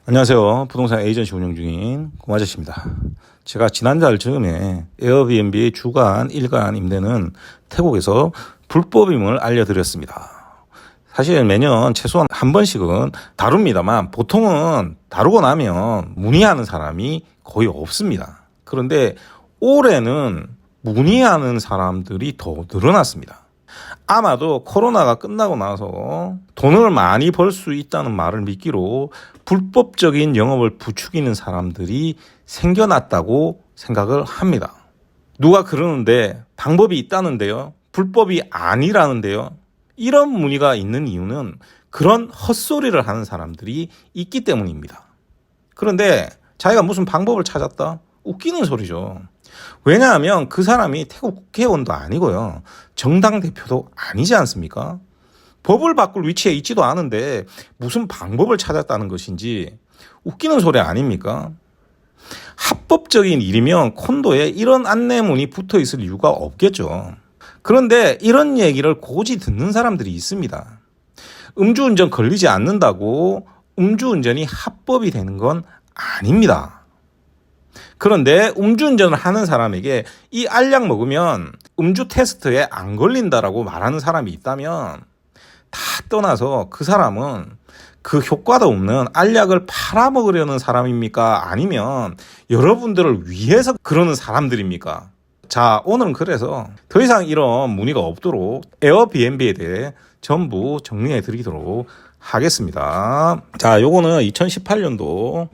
안녕하세요. 부동산 에이전시 운영 중인 공아저씨입니다. 제가 지난달 즈음에 에어비앤비 주간, 일간 임대는 태국에서 불법임을 알려드렸습니다. 사실 매년 최소한 한 번씩은 다룹니다만 보통은 다루고 나면 문의하는 사람이 거의 없습니다. 그런데 올해는 문의하는 사람들이 더 늘어났습니다. 아마도 코로나가 끝나고 나서 돈을 많이 벌 수 있다는 말을 미끼로 불법적인 영업을 부추기는 사람들이 생겨났다고 생각을 합니다. 누가 그러는데 방법이 있다는데요. 불법이 아니라는데요. 이런 문의가 있는 이유는 그런 헛소리를 하는 사람들이 있기 때문입니다. 그런데 자기가 무슨 방법을 찾았다? 웃기는 소리죠. 왜냐하면 그 사람이 태국 국회의원도 아니고요. 정당 대표도 아니지 않습니까? 법을 바꿀 위치에 있지도 않은데 무슨 방법을 찾았다는 것인지 웃기는 소리 아닙니까? 합법적인 일이면 콘도에 이런 안내문이 붙어 있을 이유가 없겠죠. 그런데 이런 얘기를 고지 듣는 사람들이 있습니다. 음주운전 걸리지 않는다고 음주운전이 합법이 되는 건 아닙니다. 그런데 음주운전을 하는 사람에게 이 알약 먹으면 음주 테스트에 안 걸린다라고 말하는 사람이 있다면 다 떠나서 그 사람은 그 효과도 없는 알약을 팔아먹으려는 사람입니까? 아니면 여러분들을 위해서 그러는 사람들입니까? 자, 오늘은 그래서 더 이상 이런 문의가 없도록 에어비앤비에 대해 전부 정리해 드리도록 하겠습니다. 자, 요거는 2018년도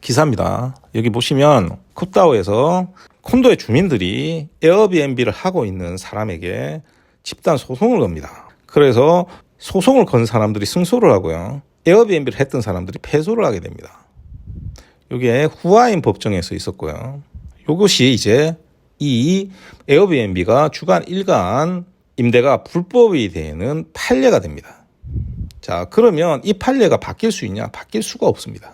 기사입니다. 여기 보시면 쿱다오에서 콘도의 주민들이 에어비앤비를 하고 있는 사람에게 집단 소송을 겁니다. 그래서 소송을 건 사람들이 승소를 하고요. 에어비앤비를 했던 사람들이 패소를 하게 됩니다. 이게 후아인 법정에서 있었고요. 이것이 이제 이 에어비앤비가 주간, 일간 임대가 불법이 되는 판례가 됩니다. 자, 그러면 이 판례가 바뀔 수 있냐? 바뀔 수가 없습니다.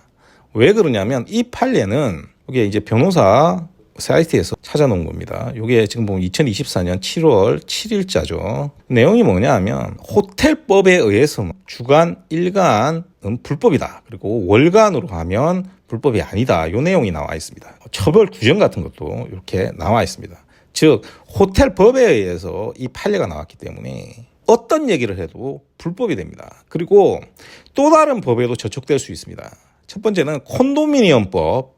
왜 그러냐면 이 판례는 이게 이제 변호사 사이트에서 찾아놓은 겁니다. 이게 지금 보면 2024년 7월 7일자죠. 내용이 뭐냐 하면 호텔법에 의해서 주간, 일간은 불법이다. 그리고 월간으로 하면 불법이 아니다. 이 내용이 나와 있습니다. 처벌 규정 같은 것도 이렇게 나와 있습니다. 즉 호텔법에 의해서 이 판례가 나왔기 때문에 어떤 얘기를 해도 불법이 됩니다. 그리고 또 다른 법에도 저촉될 수 있습니다. 첫 번째는 콘도미니엄법,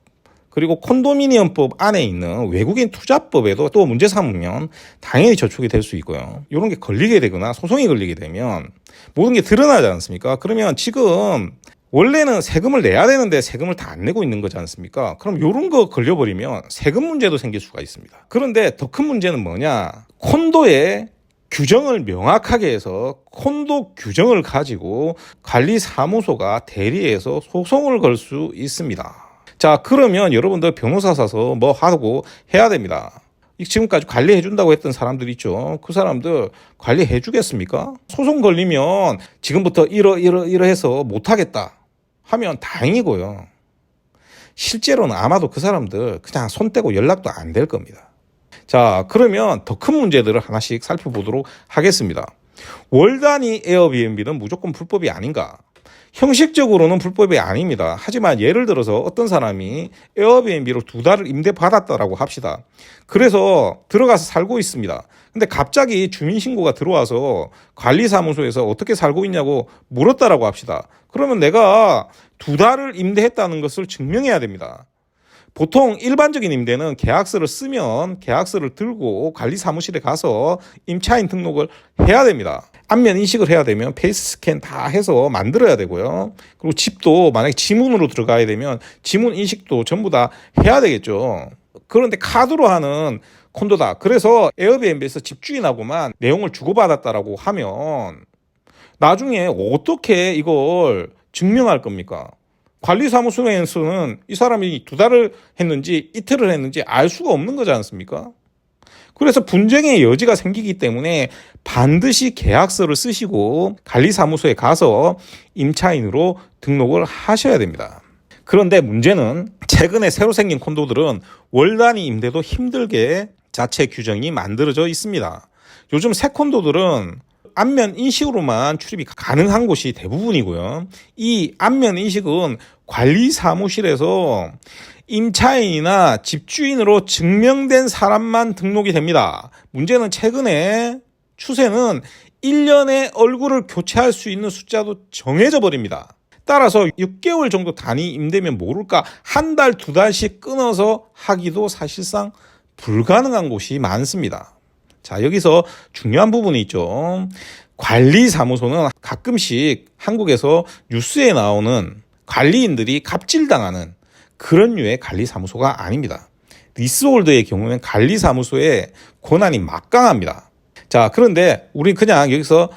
그리고 콘도미니엄법 안에 있는 외국인 투자법에도 또 문제 삼으면 당연히 저촉이 될 수 있고요. 이런 게 걸리게 되거나 소송이 걸리게 되면 모든 게 드러나지 않습니까? 그러면 지금 원래는 세금을 내야 되는데 세금을 다 안 내고 있는 거지 않습니까? 그럼 이런 거 걸려버리면 세금 문제도 생길 수가 있습니다. 그런데 더 큰 문제는 뭐냐? 콘도에 규정을 명확하게 해서 콘도 규정을 가지고 관리사무소가 대리해서 소송을 걸 수 있습니다. 자, 그러면 여러분들 변호사 사서 뭐 하고 해야 됩니다. 지금까지 관리해 준다고 했던 사람들 있죠. 그 사람들 관리해 주겠습니까? 소송 걸리면 지금부터 이러해서 못 하겠다 하면 다행이고요. 실제로는 아마도 그 사람들 그냥 손 떼고 연락도 안 될 겁니다. 자, 그러면 더 큰 문제들을 하나씩 살펴보도록 하겠습니다. 월 단위 에어비앤비는 무조건 불법이 아닌가? 형식적으로는 불법이 아닙니다. 하지만 예를 들어서 어떤 사람이 에어비앤비로 2달을 임대받았다라고 합시다. 그래서 들어가서 살고 있습니다. 근데 갑자기 주민신고가 들어와서 관리사무소에서 어떻게 살고 있냐고 물었다라고 합시다. 그러면 내가 2달을 임대했다는 것을 증명해야 됩니다. 보통 일반적인 임대는 계약서를 쓰면 계약서를 들고 관리사무실에 가서 임차인 등록을 해야 됩니다. 안면 인식을 해야 되면 페이스 스캔 다 해서 만들어야 되고요. 그리고 집도 만약에 지문으로 들어가야 되면 지문 인식도 전부 다 해야 되겠죠. 그런데 카드로 하는 콘도다. 그래서 에어비앤비에서 집주인하고만 내용을 주고받았다라고 하면 나중에 어떻게 이걸 증명할 겁니까? 관리사무소에서는 이 사람이 2달을 했는지 이틀을 했는지 알 수가 없는 거지 않습니까? 그래서 분쟁의 여지가 생기기 때문에 반드시 계약서를 쓰시고 관리사무소에 가서 임차인으로 등록을 하셔야 됩니다. 그런데 문제는 최근에 새로 생긴 콘도들은 월 단위 임대도 힘들게 자체 규정이 만들어져 있습니다. 요즘 새 콘도들은 안면 인식으로만 출입이 가능한 곳이 대부분이고요. 이 안면 인식은 관리사무실에서 임차인이나 집주인으로 증명된 사람만 등록이 됩니다. 문제는 최근에 추세는 1년에 얼굴을 교체할 수 있는 숫자도 정해져 버립니다. 따라서 6개월 정도 단위 임대면 모를까 한 달, 두 달씩 끊어서 하기도 사실상 불가능한 곳이 많습니다. 자, 여기서 중요한 부분이 있죠. 관리사무소는 가끔씩 한국에서 뉴스에 나오는 관리인들이 갑질당하는 그런 류의 관리사무소가 아닙니다. 리스홀드의 경우는 관리사무소의 권한이 막강합니다. 자, 그런데 우리 그냥 여기서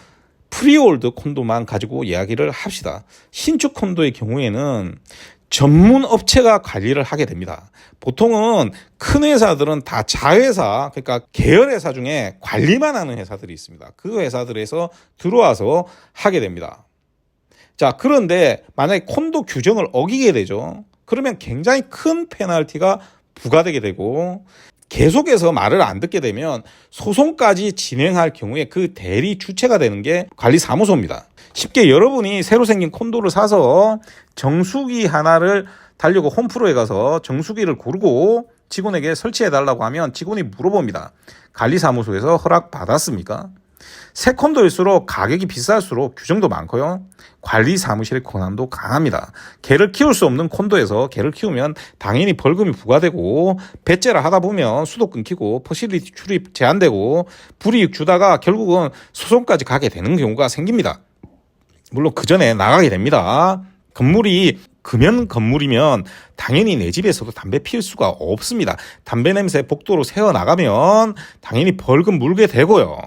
프리홀드 콘도만 가지고 이야기를 합시다. 신축 콘도의 경우에는 전문 업체가 관리를 하게 됩니다. 보통은 큰 회사들은 다 자회사, 그러니까 계열회사 중에 관리만 하는 회사들이 있습니다. 그 회사들에서 들어와서 하게 됩니다. 자, 그런데 만약에 콘도 규정을 어기게 되죠. 그러면 굉장히 큰 페널티가 부과되게 되고, 계속해서 말을 안 듣게 되면 소송까지 진행할 경우에 그 대리 주체가 되는 게 관리사무소입니다. 쉽게 여러분이 새로 생긴 콘도를 사서 정수기 하나를 달려고 홈프로에 가서 정수기를 고르고 직원에게 설치해달라고 하면 직원이 물어봅니다. 관리사무소에서 허락받았습니까? 새 콘도일수록 가격이 비쌀수록 규정도 많고요. 관리사무실의 권한도 강합니다. 개를 키울 수 없는 콘도에서 개를 키우면 당연히 벌금이 부과되고, 배째라 하다 보면 수도 끊기고 퍼실리티 출입 제한되고 불이익 주다가 결국은 소송까지 가게 되는 경우가 생깁니다. 물론 그 전에 나가게 됩니다. 건물이 금연 건물이면 당연히 내 집에서도 담배 피울 수가 없습니다. 담배 냄새 복도로 새어나가면 당연히 벌금 물게 되고요.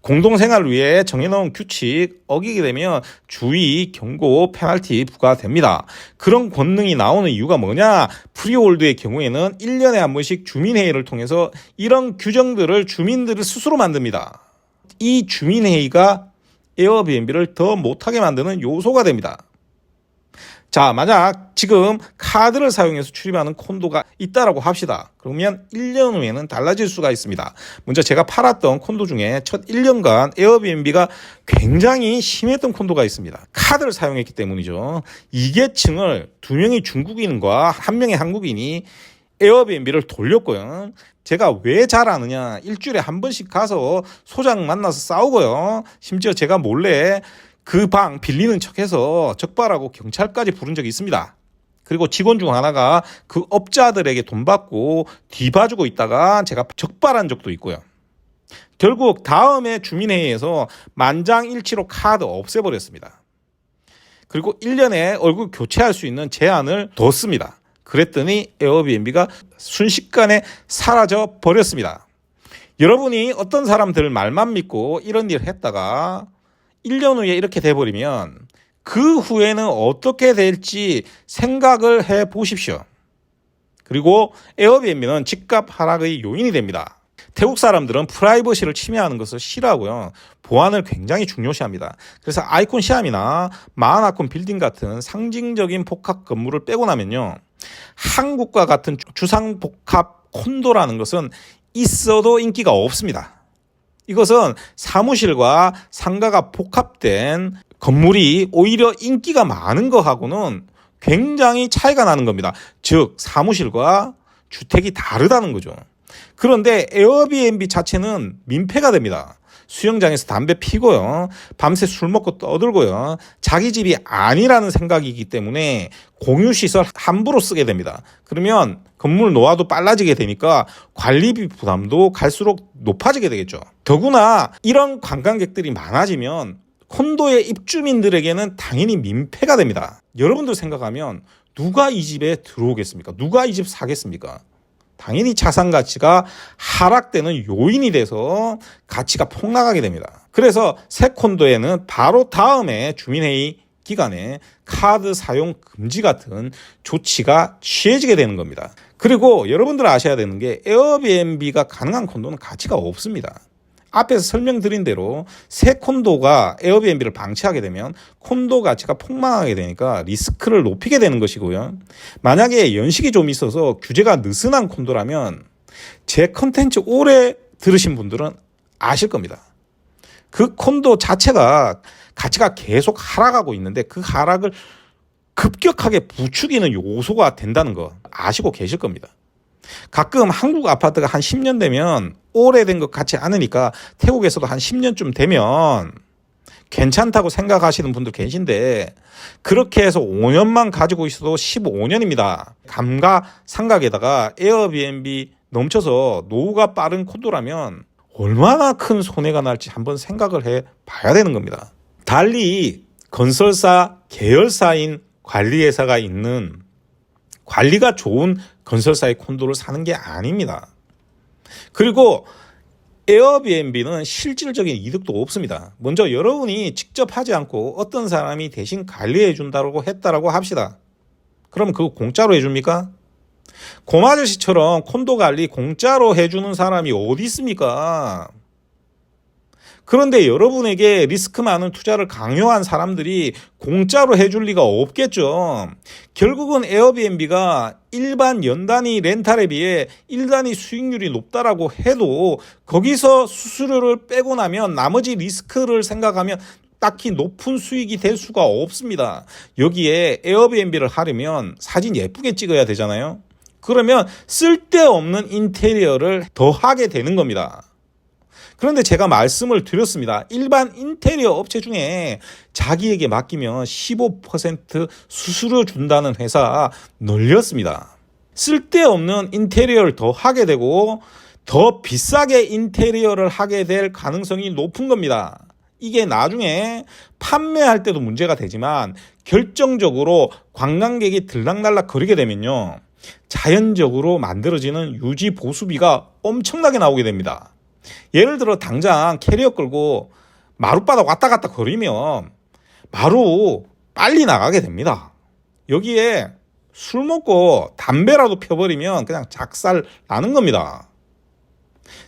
공동생활을 위해 정해놓은 규칙 어기게 되면 주의, 경고, 페널티 부과됩니다. 그런 권능이 나오는 이유가 뭐냐? 프리홀드의 경우에는 1년에 한 번씩 주민회의를 통해서 이런 규정들을 주민들을 스스로 만듭니다. 이 주민회의가 에어비앤비를 더 못하게 만드는 요소가 됩니다. 자, 만약 지금 카드를 사용해서 출입하는 콘도가 있다라고 합시다. 그러면 1년 후에는 달라질 수가 있습니다. 먼저 제가 팔았던 콘도 중에 첫 1년간 에어비앤비가 굉장히 심했던 콘도가 있습니다. 카드를 사용했기 때문이죠. 2계층을 2명이 중국인과 1명의 한국인이 에어비앤비를 돌렸고요. 제가 왜 잘하느냐? 일주일에 한 번씩 가서 소장 만나서 싸우고요. 심지어 제가 몰래 그 방 빌리는 척해서 적발하고 경찰까지 부른 적이 있습니다. 그리고 직원 중 하나가 그 업자들에게 돈 받고 뒤봐주고 있다가 제가 적발한 적도 있고요. 결국 다음에 주민회의에서 만장일치로 카드 없애버렸습니다. 그리고 1년에 얼굴 교체할 수 있는 제한을 뒀습니다. 그랬더니 에어비앤비가 순식간에 사라져 버렸습니다. 여러분이 어떤 사람들 말만 믿고 이런 일을 했다가 1년 후에 이렇게 돼버리면 그 후에는 어떻게 될지 생각을 해보십시오. 그리고 에어비앤비는 집값 하락의 요인이 됩니다. 태국 사람들은 프라이버시를 침해하는 것을 싫어하고요. 보안을 굉장히 중요시합니다. 그래서 아이콘 시암이나 마하나콘 빌딩 같은 상징적인 복합 건물을 빼고 나면요, 한국과 같은 주상복합 콘도라는 것은 있어도 인기가 없습니다. 이것은 사무실과 상가가 복합된 건물이 오히려 인기가 많은 거하고는 굉장히 차이가 나는 겁니다. 즉 사무실과 주택이 다르다는 거죠. 그런데 에어비앤비 자체는 민폐가 됩니다. 수영장에서 담배 피고요, 밤새 술 먹고 떠들고요, 자기 집이 아니라는 생각이기 때문에 공유시설 함부로 쓰게 됩니다. 그러면 건물 노화도 빨라지게 되니까 관리비 부담도 갈수록 높아지게 되겠죠. 더구나 이런 관광객들이 많아지면 콘도의 입주민들에게는 당연히 민폐가 됩니다. 여러분들 생각하면 누가 이 집에 들어오겠습니까? 누가 이 집 사겠습니까? 당연히 자산 가치가 하락되는 요인이 돼서 가치가 폭락하게 됩니다. 그래서 새 콘도에는 바로 다음에 주민회의 기간에 카드 사용 금지 같은 조치가 취해지게 되는 겁니다. 그리고 여러분들 아셔야 되는 게 에어비앤비가 가능한 콘도는 가치가 없습니다. 앞에서 설명드린 대로 새 콘도가 에어비앤비를 방치하게 되면 콘도 가치가 폭망하게 되니까 리스크를 높이게 되는 것이고요. 만약에 연식이 좀 있어서 규제가 느슨한 콘도라면 제 컨텐츠 오래 들으신 분들은 아실 겁니다. 그 콘도 자체가 가치가 계속 하락하고 있는데 그 하락을 급격하게 부추기는 요소가 된다는 거 아시고 계실 겁니다. 가끔 한국 아파트가 한 10년 되면 오래된 것 같지 않으니까 태국에서도 한 10년쯤 되면 괜찮다고 생각하시는 분들 계신데 그렇게 해서 5년만 가지고 있어도 15년입니다. 감가상각에다가 에어비앤비 넘쳐서 노후가 빠른 콘도라면 얼마나 큰 손해가 날지 한번 생각을 해 봐야 되는 겁니다. 달리 건설사 계열사인 관리회사가 있는 관리가 좋은 건설사의 콘도를 사는 게 아닙니다. 그리고 에어비앤비는 실질적인 이득도 없습니다. 먼저 여러분이 직접 하지 않고 어떤 사람이 대신 관리해 준다고 했다라고 합시다. 그럼 그거 공짜로 해줍니까? 고마저씨처럼 콘도 관리 공짜로 해주는 사람이 어디 있습니까? 그런데 여러분에게 리스크 많은 투자를 강요한 사람들이 공짜로 해줄 리가 없겠죠. 결국은 에어비앤비가 일반 연단위 렌탈에 비해 1단위 수익률이 높다라고 해도 거기서 수수료를 빼고 나면 나머지 리스크를 생각하면 딱히 높은 수익이 될 수가 없습니다. 여기에 에어비앤비를 하려면 사진 예쁘게 찍어야 되잖아요. 그러면 쓸데없는 인테리어를 더 하게 되는 겁니다. 그런데 제가 말씀을 드렸습니다. 일반 인테리어 업체 중에 자기에게 맡기면 15% 수수료 준다는 회사 널렸습니다. 쓸데없는 인테리어를 더 하게 되고 더 비싸게 인테리어를 하게 될 가능성이 높은 겁니다. 이게 나중에 판매할 때도 문제가 되지만 결정적으로 관광객이 들락날락 거리게 되면요. 자연적으로 만들어지는 유지 보수비가 엄청나게 나오게 됩니다. 예를 들어 당장 캐리어 끌고 마룻바닥 왔다 갔다 거리면 마루 빨리 나가게 됩니다. 여기에 술 먹고 담배라도 펴버리면 그냥 작살 나는 겁니다.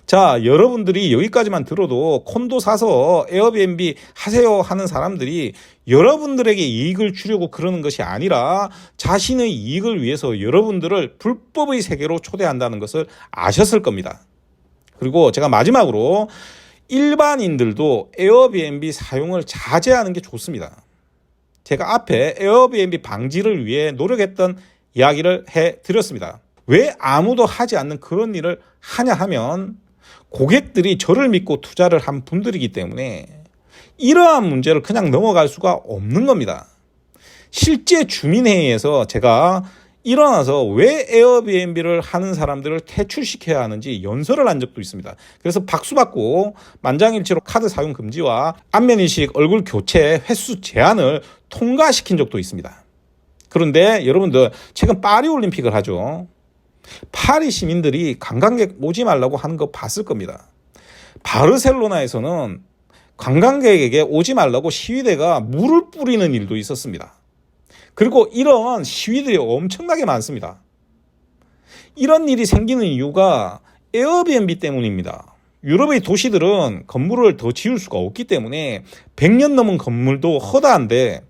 자, 여러분들이 여기까지만 들어도 콘도 사서 에어비앤비 하세요 하는 사람들이 여러분들에게 이익을 주려고 그러는 것이 아니라 자신의 이익을 위해서 여러분들을 불법의 세계로 초대한다는 것을 아셨을 겁니다. 그리고 제가 마지막으로 일반인들도 에어비앤비 사용을 자제하는 게 좋습니다. 제가 앞에 에어비앤비 방지를 위해 노력했던 이야기를 해드렸습니다. 왜 아무도 하지 않는 그런 일을 하냐 하면 고객들이 저를 믿고 투자를 한 분들이기 때문에 이러한 문제를 그냥 넘어갈 수가 없는 겁니다. 실제 주민회의에서 제가 일어나서 왜 에어비앤비를 하는 사람들을 퇴출시켜야 하는지 연설을 한 적도 있습니다. 그래서 박수 받고 만장일치로 카드 사용 금지와 안면인식 얼굴 교체 횟수 제한을 통과시킨 적도 있습니다. 그런데 여러분들 최근 파리 올림픽을 하죠. 파리 시민들이 관광객 오지 말라고 하는 거 봤을 겁니다. 바르셀로나에서는 관광객에게 오지 말라고 시위대가 물을 뿌리는 일도 있었습니다. 그리고 이런 시위들이 엄청나게 많습니다. 이런 일이 생기는 이유가 에어비앤비 때문입니다. 유럽의 도시들은 건물을 더 지을 수가 없기 때문에 100년 넘은 건물도 허다한데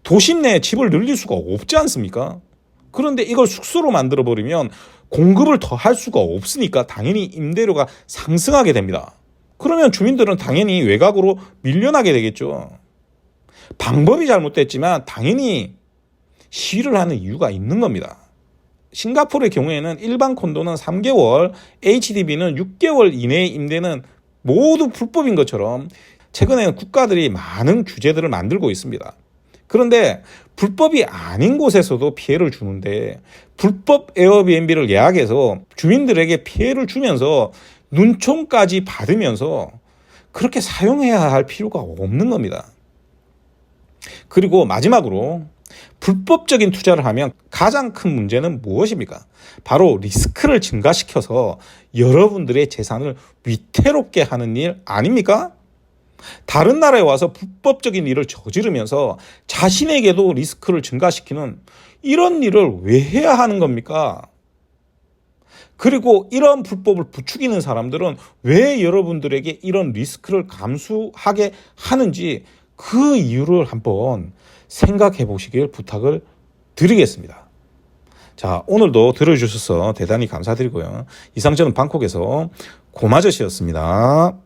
도심 내에 집을 늘릴 수가 없지 않습니까? 그런데 이걸 숙소로 만들어버리면 공급을 더 할 수가 없으니까 당연히 임대료가 상승하게 됩니다. 그러면 주민들은 당연히 외곽으로 밀려나게 되겠죠. 방법이 잘못됐지만 당연히 시위를 하는 이유가 있는 겁니다. 싱가포르의 경우에는 일반 콘도는 3개월, HDB는 6개월 이내의 임대는 모두 불법인 것처럼 최근에는 국가들이 많은 규제들을 만들고 있습니다. 그런데 불법이 아닌 곳에서도 피해를 주는데 불법 에어비앤비를 예약해서 주민들에게 피해를 주면서 눈총까지 받으면서 그렇게 사용해야 할 필요가 없는 겁니다. 그리고 마지막으로 불법적인 투자를 하면 가장 큰 문제는 무엇입니까? 바로 리스크를 증가시켜서 여러분들의 재산을 위태롭게 하는 일 아닙니까? 다른 나라에 와서 불법적인 일을 저지르면서 자신에게도 리스크를 증가시키는 이런 일을 왜 해야 하는 겁니까? 그리고 이런 불법을 부추기는 사람들은 왜 여러분들에게 이런 리스크를 감수하게 하는지 그 이유를 한번 생각해 보시길 부탁을 드리겠습니다. 자, 오늘도 들어주셔서 대단히 감사드리고요. 이상 저는 방콕에서 고마저씨였습니다.